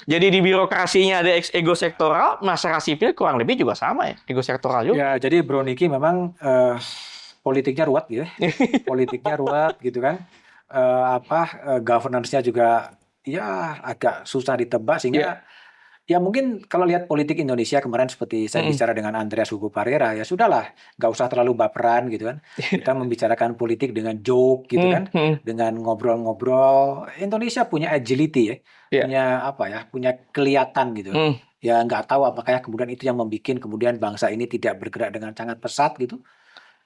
Jadi di birokrasinya ada ego sektoral, masyarakat sipil kurang lebih juga sama ya, ego sektoral juga. Ya, jadi Bro Niki memang politiknya ruwet gitu ya. Politiknya ruwet gitu kan. Governance-nya juga ya agak susah ditebak sehingga Ya, ya mungkin kalau lihat politik Indonesia kemarin seperti saya bicara dengan Andreas Hugo Parera, ya sudahlah, nggak usah terlalu baperan gitu kan. Kita membicarakan politik dengan joke gitu kan, dengan ngobrol-ngobrol. Indonesia punya agility ya, ya. punya kelihatan gitu. Hmm. Ya nggak tahu apakah kemudian itu yang membuat kemudian bangsa ini tidak bergerak dengan sangat pesat gitu.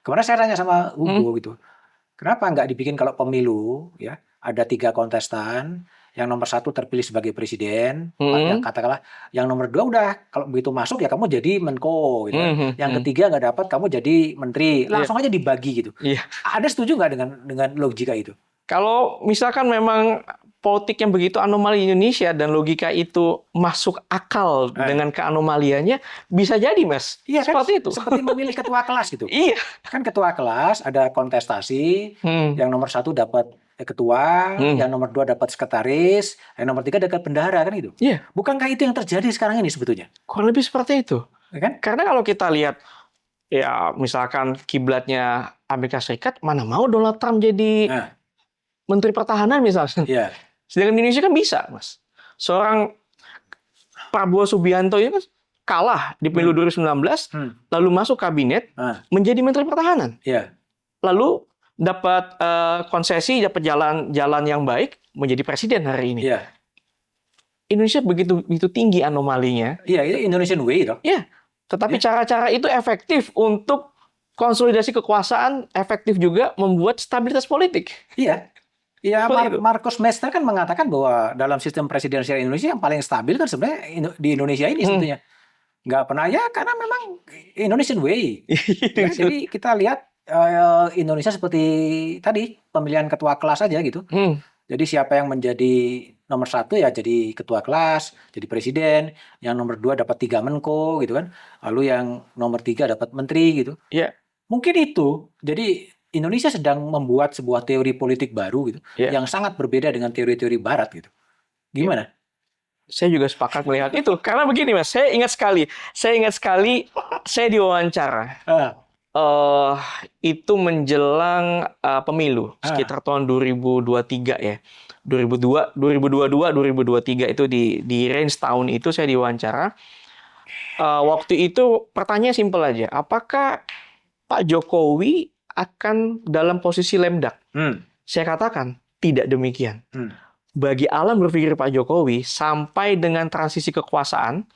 Kemarin saya tanya sama Hugo gitu, kenapa nggak dibikin kalau pemilu ya ada 3 kontestan, yang nomor 1 terpilih sebagai presiden, yang katakanlah yang nomor 2 udah kalau begitu masuk ya kamu jadi Menko gitu kan, yang ketiga nggak dapat kamu jadi menteri, langsung aja dibagi gitu. Iya. Ada setuju nggak dengan logika itu? Kalau misalkan memang politik yang begitu anomali di Indonesia dan logika itu masuk akal dengan keanomaliannya, bisa jadi, Mas. Iya kan? Seperti itu. Seperti memilih ketua kelas gitu. Iya. Kan ketua kelas ada kontestasi, yang nomor 1 dapat ketua, yang nomor 2 dapat sekretaris, yang nomor 3 dapat bendahara kan gitu. Iya. Bukankah itu yang terjadi sekarang ini sebetulnya? Kurang lebih seperti itu. Ya kan? Karena kalau kita lihat, ya misalkan kiblatnya Amerika Serikat, mana mau Donald Trump jadi Menteri Pertahanan misalnya. Iya. Sedangkan Indonesia kan bisa, Mas. Seorang Prabowo Subianto ini kan kalah di pemilu 2019, lalu masuk kabinet, menjadi Menteri Pertahanan. Iya. Lalu dapat konsesi, dapat jalan yang baik, menjadi presiden hari ini. Iya. Indonesia begitu tinggi anomalinya. Iya, itu Indonesian way toh. Iya. Tetapi cara-cara itu efektif untuk konsolidasi kekuasaan, efektif juga membuat stabilitas politik. Iya. Ya, Seperti itu. Marcus Mester kan mengatakan bahwa dalam sistem presidensial Indonesia yang paling stabil kan sebenarnya di Indonesia ini sebetulnya. Nggak pernah ya, karena memang Indonesian way. Ya, jadi kita lihat Indonesia seperti tadi, pemilihan ketua kelas aja gitu. Jadi siapa yang menjadi nomor 1 ya jadi ketua kelas, jadi presiden. Yang nomor 2 dapat 3 menko gitu kan. Lalu yang nomor 3 dapat menteri gitu. Iya. Mungkin itu. Jadi Indonesia sedang membuat sebuah teori politik baru gitu, yang sangat berbeda dengan teori-teori Barat gitu. Gimana? Saya juga sepakat melihat itu. Karena begini, Mas, saya ingat sekali saya diwawancara. Itu menjelang pemilu sekitar tahun 2023 ya. 2022, 2023 itu di range tahun itu saya diwawancara. Waktu itu pertanyaan simpel aja. Apakah Pak Jokowi akan dalam posisi lemdak? Saya katakan tidak demikian. Bagi alam berpikir Pak Jokowi, sampai dengan transisi kekuasaan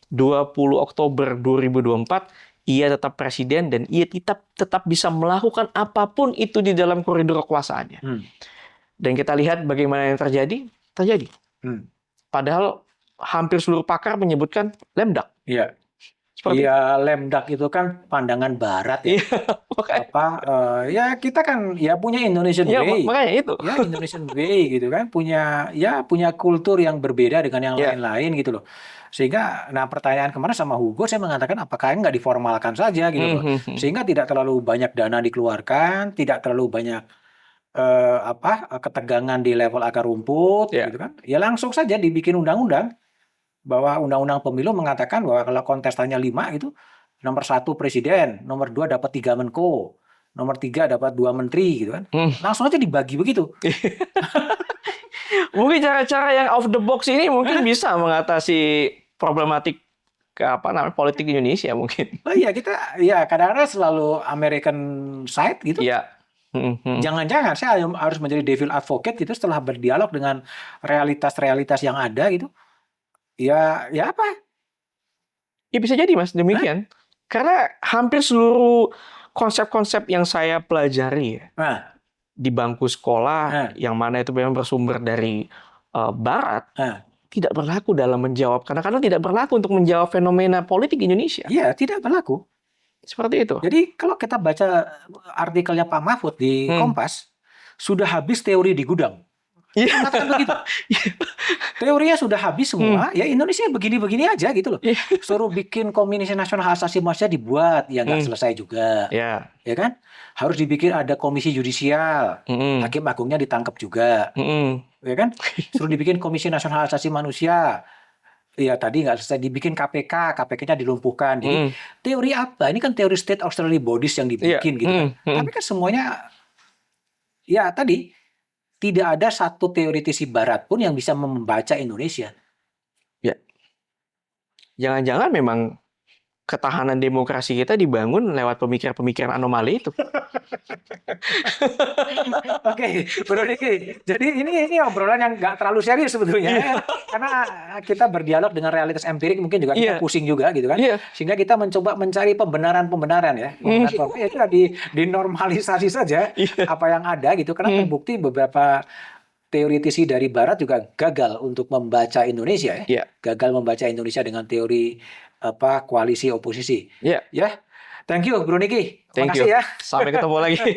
20 Oktober 2024, ia tetap presiden dan ia tetap bisa melakukan apapun itu di dalam koridor kekuasaannya. Dan kita lihat bagaimana yang terjadi. Padahal hampir seluruh pakar menyebutkan lemdak. Iya. Iya, lemdak itu kan pandangan Barat ya. Ya kita kan ya punya Indonesian way. Makanya itu. Ya Indonesian way gitu kan, punya kultur yang berbeda dengan yang lain-lain gitu loh. Sehingga pertanyaan kemarin sama Hugo saya mengatakan apakah nggak diformalkan saja gitu loh. Sehingga tidak terlalu banyak dana dikeluarkan, tidak terlalu banyak ketegangan di level akar rumput gitu kan. Ya langsung saja dibikin undang-undang. Bahwa undang-undang pemilu mengatakan bahwa kalau kontestannya 5 itu nomor 1 presiden, nomor 2 dapat 3 menko, nomor 3 dapat 2 menteri gitu kan. Langsung aja dibagi begitu. Mungkin cara-cara yang off the box ini mungkin bisa mengatasi problematik politik Indonesia mungkin. Oh iya, kita ya kadang-kadang selalu American side gitu. Iya. Jangan-jangan saya harus menjadi devil advocate gitu setelah berdialog dengan realitas-realitas yang ada gitu. Ya apa? Ya bisa jadi Mas, demikian. Karena hampir seluruh konsep-konsep yang saya pelajari ya, Nah, di bangku sekolah, nah, yang mana itu memang bersumber dari Barat, nah. tidak berlaku dalam menjawab. Kadang-kadang tidak berlaku untuk menjawab fenomena politik Indonesia. Iya, tidak berlaku. Seperti itu. Jadi kalau kita baca artikelnya Pak Mahfud di Hmm. Kompas, sudah habis teori di gudang. Iya. Dia mengatakan begitu. Teorinya sudah habis Hmm. semua, ya Indonesia begini-begini aja gitu loh. Iya. Suruh bikin Komisi Nasional Hak Asasi Manusia dibuat, ya nggak Hmm. selesai juga. Ya. Ya kan? Harus dibikin ada komisi yudisial, Hmm. hakim agungnya ditangkap juga. Hmm. Ya kan? Suruh dibikin Komisi Nasional Hak Asasi Manusia, ya tadi nggak selesai dibikin KPK, KPK-nya dilumpuhkan. Jadi Hmm. teori apa? Ini kan teori state auxiliary bodies yang Iya. dibikin gitu kan. Hmm. Tapi kan semuanya, ya tadi, tidak ada satu teoritisi Barat pun yang bisa membaca Indonesia. Ya. Jangan-jangan memang ketahanan demokrasi kita dibangun lewat pemikiran-pemikiran anomali itu. Oke, Bro Niki. Jadi ini obrolan yang nggak terlalu serius sebetulnya, ya. Karena kita berdialog dengan realitas empirik, mungkin juga kita Iya. pusing juga gitu kan. Iya. Sehingga kita mencoba mencari pembenaran-pembenaran ya. Ya sudah dinormalisasi saja Iya. apa yang ada gitu. Karena terbukti beberapa teoritisi dari Barat juga gagal untuk membaca Indonesia ya. Iya. Gagal membaca Indonesia dengan teori koalisi oposisi. Iya. Ya. Thank you Bro Niki. Thank Makasih you. ya. Sampai ketemu lagi.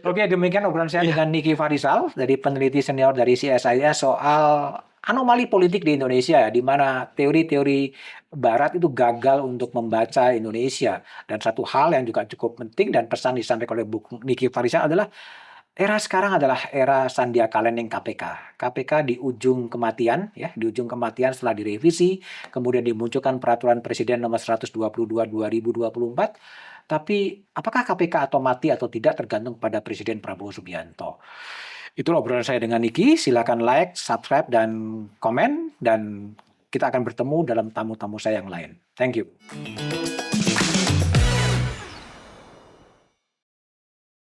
Oke, demikian obrolan saya dengan Niki Farisal dari peneliti senior dari CSIS soal anomali politik di Indonesia, di mana teori-teori Barat itu gagal untuk membaca Indonesia. Dan satu hal yang juga cukup penting dan pesan disampaikan oleh buku Niki Farisal adalah era sekarang adalah era Sandia Kalendeng KPK. KPK di ujung kematian, ya, di ujung kematian setelah direvisi, kemudian dimunculkan peraturan Presiden nomor 122 2024. Tapi apakah KPK atau mati atau tidak tergantung pada Presiden Prabowo Subianto. Itulah obrolan saya dengan Niki. Silakan like, subscribe, dan komen. Dan kita akan bertemu dalam tamu-tamu saya yang lain. Thank you.